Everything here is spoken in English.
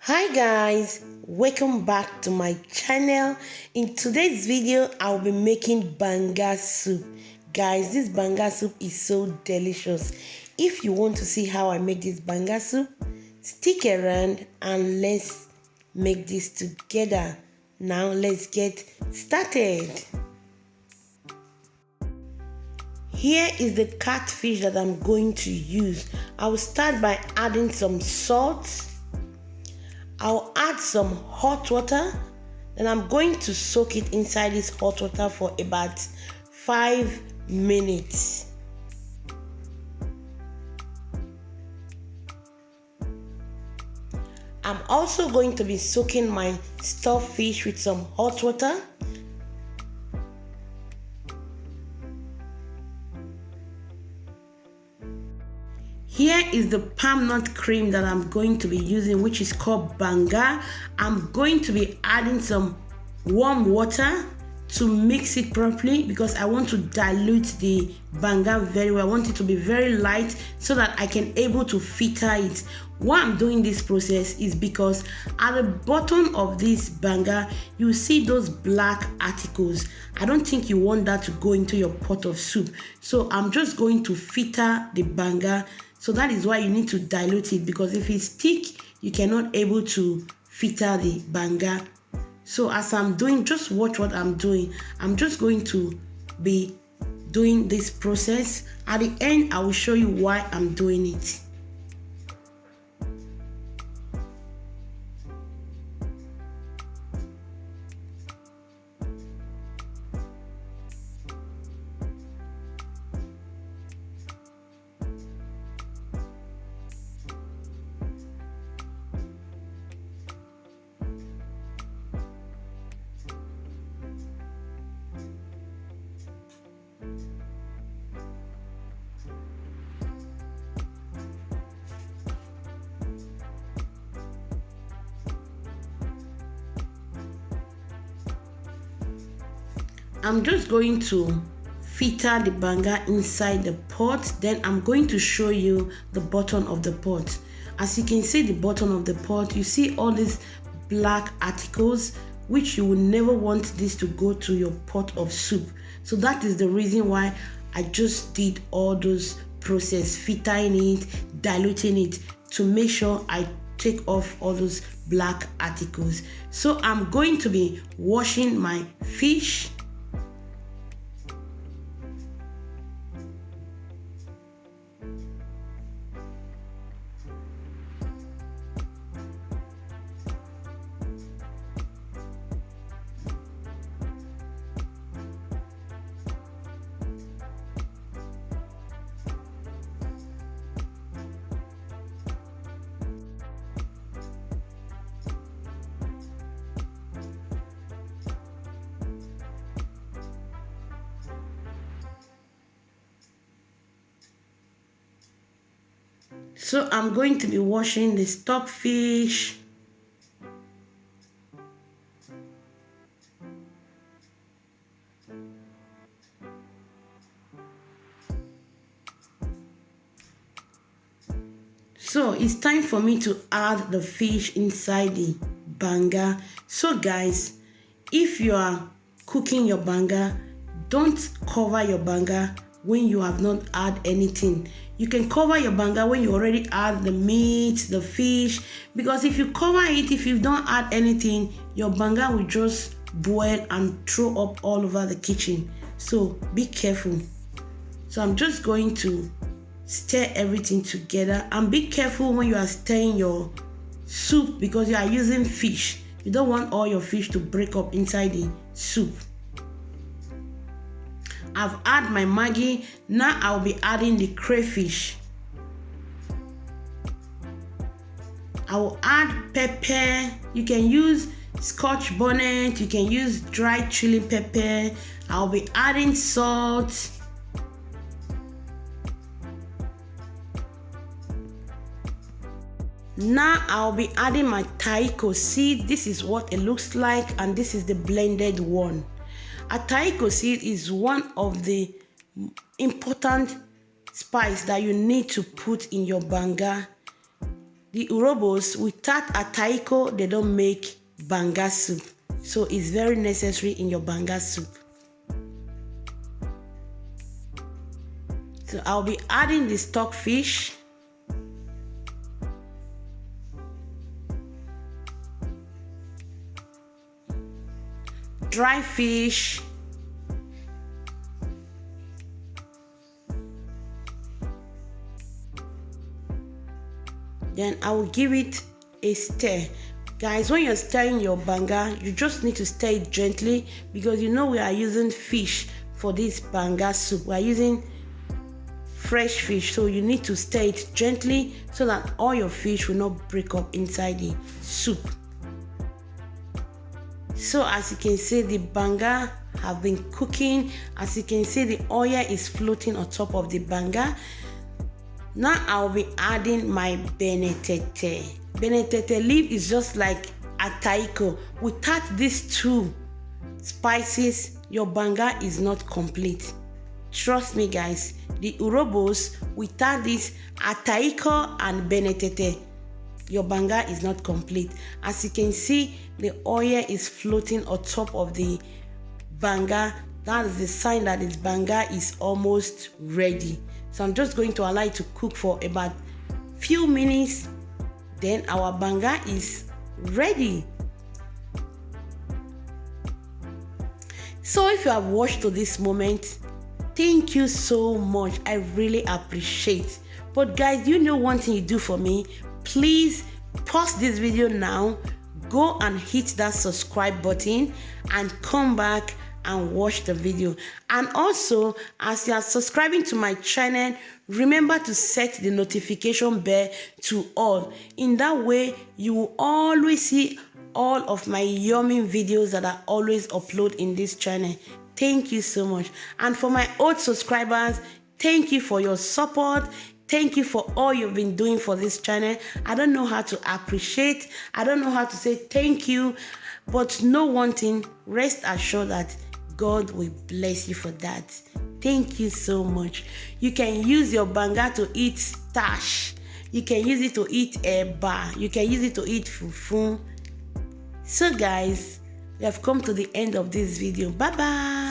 Hi guys, welcome back to my channel. In today's video I'll be making banga soup. Guys, this banga soup is so delicious. If you want to see how I make this banga soup, stick around and let's make this together. Now let's get started. Here is the catfish that I'm going to use. I will start by adding some salt. I'll add some hot water, then I'm going to soak it inside this hot water for about 5 minutes. I'm also going to be soaking my stockfish with some hot water. Here is the palm nut cream that I'm going to be using, which is called Banga. I'm going to be adding some warm water to mix it properly because I want to dilute the Banga very well. I want it to be very light so that I can able to filter it. Why I'm doing this process is because at the bottom of this Banga, you see those black articles. I don't think you want that to go into your pot of soup. So I'm just going to filter the Banga. So that is why you need to dilute it, because if it's thick, you cannot able to filter the Banga. So as I'm doing, just watch what I'm doing. I'm just going to be doing this process. At the end, I will show you why I'm doing it. I'm just going to filter the Banga inside the pot. Then I'm going to show you the bottom of the pot. As you can see, the bottom of the pot, you see all these black articles, which you will never want this to go to your pot of soup. So that is the reason why I just did all those process, filtering it, diluting it, to make sure I take off all those black articles. So I'm going to be washing my fish. So I'm going to be washing the stockfish. So it's time for me to add the fish inside the Banga. So guys, if you are cooking your Banga, don't cover your Banga when you have not add anything. You can cover your Banga when you already add the meat, the fish, because if you cover it, if you don't add anything, your Banga will just boil and throw up all over the kitchen. So be careful. So I'm just going to stir everything together, and be careful when you are stirring your soup because you are using fish. You don't want all your fish to break up inside the soup. I've added my Maggi. Now I'll be adding the crayfish. I will add pepper. You can use Scotch bonnet. You can use dried chili pepper. I'll be adding salt. Now I'll be adding my ataiko seed. This is what it looks like, and this is the blended one. Ataiko seed is one of the important spice that you need to put in your Banga. the urhobos, without ataiko, they don't make banga soup. So it's very necessary in your banga soup. So I'll be adding the stockfish. Dry fish. Then I will give it a stir. Guys, when you're stirring your banga, you just need to stir it gently, because you know we are using fish for this banga soup. We are using fresh fish, so you need to stir it gently so that all your fish will not break up inside the soup. So as you can see, the banga have been cooking. As you can see, the oil is floating on top of the banga. Now I'll be adding my benetete. Benetete leaf is just like ataiko. Without these two spices, your banga is not complete. Trust me, guys. The urhobos, without this ataiko and benetete, your banga is not complete. As you can see, the oil is floating on top of the banga. That is the sign that this banga is almost ready. So I'm just going to allow it to cook for about few minutes. Then our banga is ready. So if you have watched to this moment, thank you so much. I really appreciate. But guys, you know one thing you do for me? Please pause this video now, go and hit that subscribe button and come back and watch the video. And also, as you are subscribing to my channel, remember to set the notification bell to all. In that way, you will always see all of my yummy videos that I always upload in this channel. Thank you so much. And for my old subscribers, thank you for your support. Thank you for all you've been doing for this channel. I don't know how to appreciate. I don't know how to say thank you. But know one thing, rest assured that God will bless you for that. Thank you so much. You can use your banga to eat stash. You can use it to eat eba. You can use it to eat fufu. So guys, we have come to the end of this video. Bye bye.